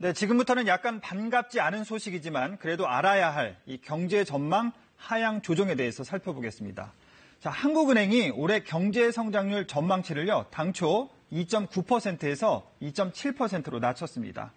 네, 지금부터는 약간 반갑지 않은 소식이지만 그래도 알아야 할 이 경제 전망 하향 조정에 대해서 살펴보겠습니다. 자, 한국은행이 올해 경제 성장률 전망치를요, 당초 2.9%에서 2.7%로 낮췄습니다.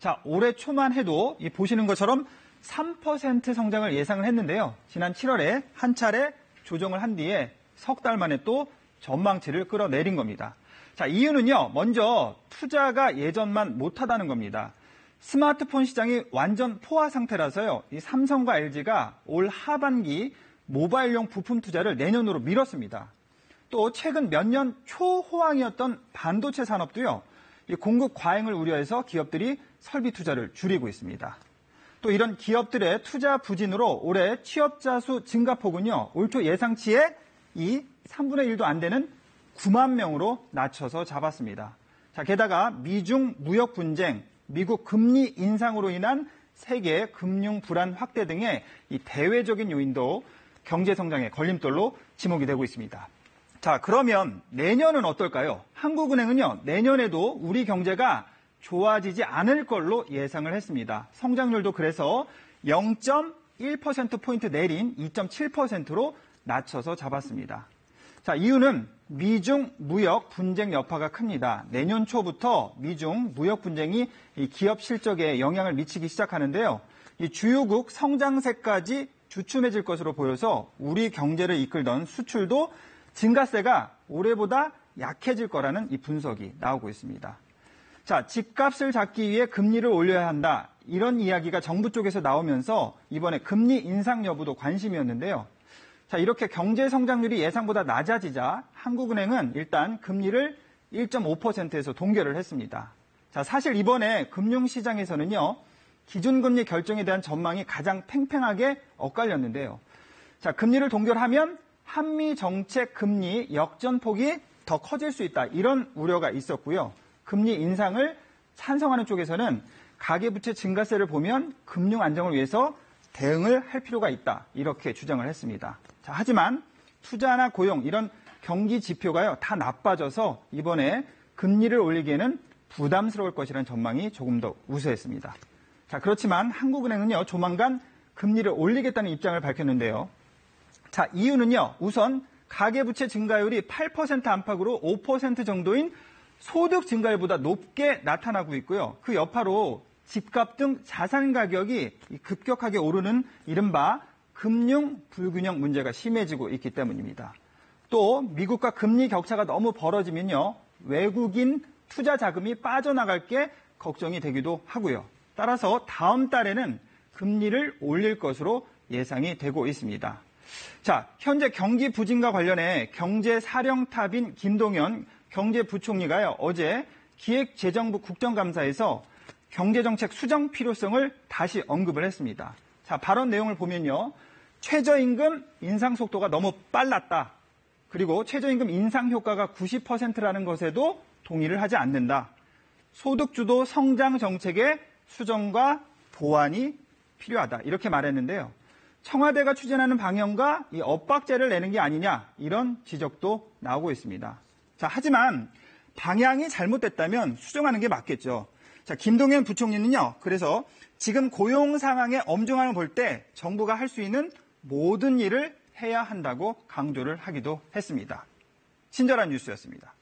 자, 올해 초만 해도 보시는 것처럼 3% 성장을 예상을 했는데요. 지난 7월에 한 차례 조정을 한 뒤에 석 달 만에 또 전망치를 끌어내린 겁니다. 자, 이유는요, 먼저 투자가 예전만 못하다는 겁니다. 스마트폰 시장이 완전 포화 상태라서요, 이 삼성과 LG가 올 하반기 모바일용 부품 투자를 내년으로 미뤘습니다. 또 최근 몇 년 초호황이었던 반도체 산업도요, 이 공급 과잉을 우려해서 기업들이 설비 투자를 줄이고 있습니다. 또 이런 기업들의 투자 부진으로 올해 취업자 수 증가폭은요, 올 초 예상치의 이 3분의 1도 안 되는 9만 명으로 낮춰서 잡았습니다. 자, 게다가 미중 무역 분쟁, 미국 금리 인상으로 인한 세계 금융 불안 확대 등의 이 대외적인 요인도 경제 성장의 걸림돌로 지목이 되고 있습니다. 자, 그러면 내년은 어떨까요? 한국은행은요, 내년에도 우리 경제가 좋아지지 않을 걸로 예상을 했습니다. 성장률도 그래서 0.1%포인트 내린 2.7%로 낮춰서 잡았습니다. 자, 이유는 미중 무역 분쟁 여파가 큽니다. 내년 초부터 미중 무역 분쟁이 이 기업 실적에 영향을 미치기 시작하는데요. 이 주요국 성장세까지 주춤해질 것으로 보여서 우리 경제를 이끌던 수출도 증가세가 올해보다 약해질 거라는 이 분석이 나오고 있습니다. 자, 집값을 잡기 위해 금리를 올려야 한다. 이런 이야기가 정부 쪽에서 나오면서 이번에 금리 인상 여부도 관심이었는데요. 자, 이렇게 경제 성장률이 예상보다 낮아지자 한국은행은 일단 금리를 1.5%에서 동결을 했습니다. 자, 사실 이번에 금융시장에서는요, 기준금리 결정에 대한 전망이 가장 팽팽하게 엇갈렸는데요. 자, 금리를 동결하면 한미 정책 금리 역전폭이 더 커질 수 있다. 이런 우려가 있었고요. 금리 인상을 찬성하는 쪽에서는 가계부채 증가세를 보면 금융 안정을 위해서 대응을 할 필요가 있다. 이렇게 주장을 했습니다. 자, 하지만 투자나 고용 이런 경기 지표가요, 다 나빠져서 이번에 금리를 올리기에는 부담스러울 것이라는 전망이 조금 더 우세했습니다. 자, 그렇지만 한국은행은요, 조만간 금리를 올리겠다는 입장을 밝혔는데요. 자, 이유는요, 우선 가계부채 증가율이 8% 안팎으로 5% 정도인 소득 증가율보다 높게 나타나고 있고요. 그 여파로 집값 등 자산 가격이 급격하게 오르는 이른바 금융 불균형 문제가 심해지고 있기 때문입니다. 또 미국과 금리 격차가 너무 벌어지면요, 외국인 투자 자금이 빠져나갈 게 걱정이 되기도 하고요. 따라서 다음 달에는 금리를 올릴 것으로 예상이 되고 있습니다. 자, 현재 경기 부진과 관련해 경제사령탑인 김동연 경제부총리가요, 어제 기획재정부 국정감사에서 경제정책 수정 필요성을 다시 언급을 했습니다. 자, 발언 내용을 보면요, 최저임금 인상 속도가 너무 빨랐다. 그리고 최저임금 인상 효과가 90%라는 것에도 동의를 하지 않는다. 소득주도 성장 정책의 수정과 보완이 필요하다. 이렇게 말했는데요. 청와대가 추진하는 방향과 이 엇박자를 내는 게 아니냐, 이런 지적도 나오고 있습니다. 자, 하지만 방향이 잘못됐다면 수정하는 게 맞겠죠. 자, 김동연 부총리는요, 그래서 지금 고용 상황의 엄중함을 볼 때 정부가 할 수 있는 모든 일을 해야 한다고 강조를 하기도 했습니다. 친절한 뉴스였습니다.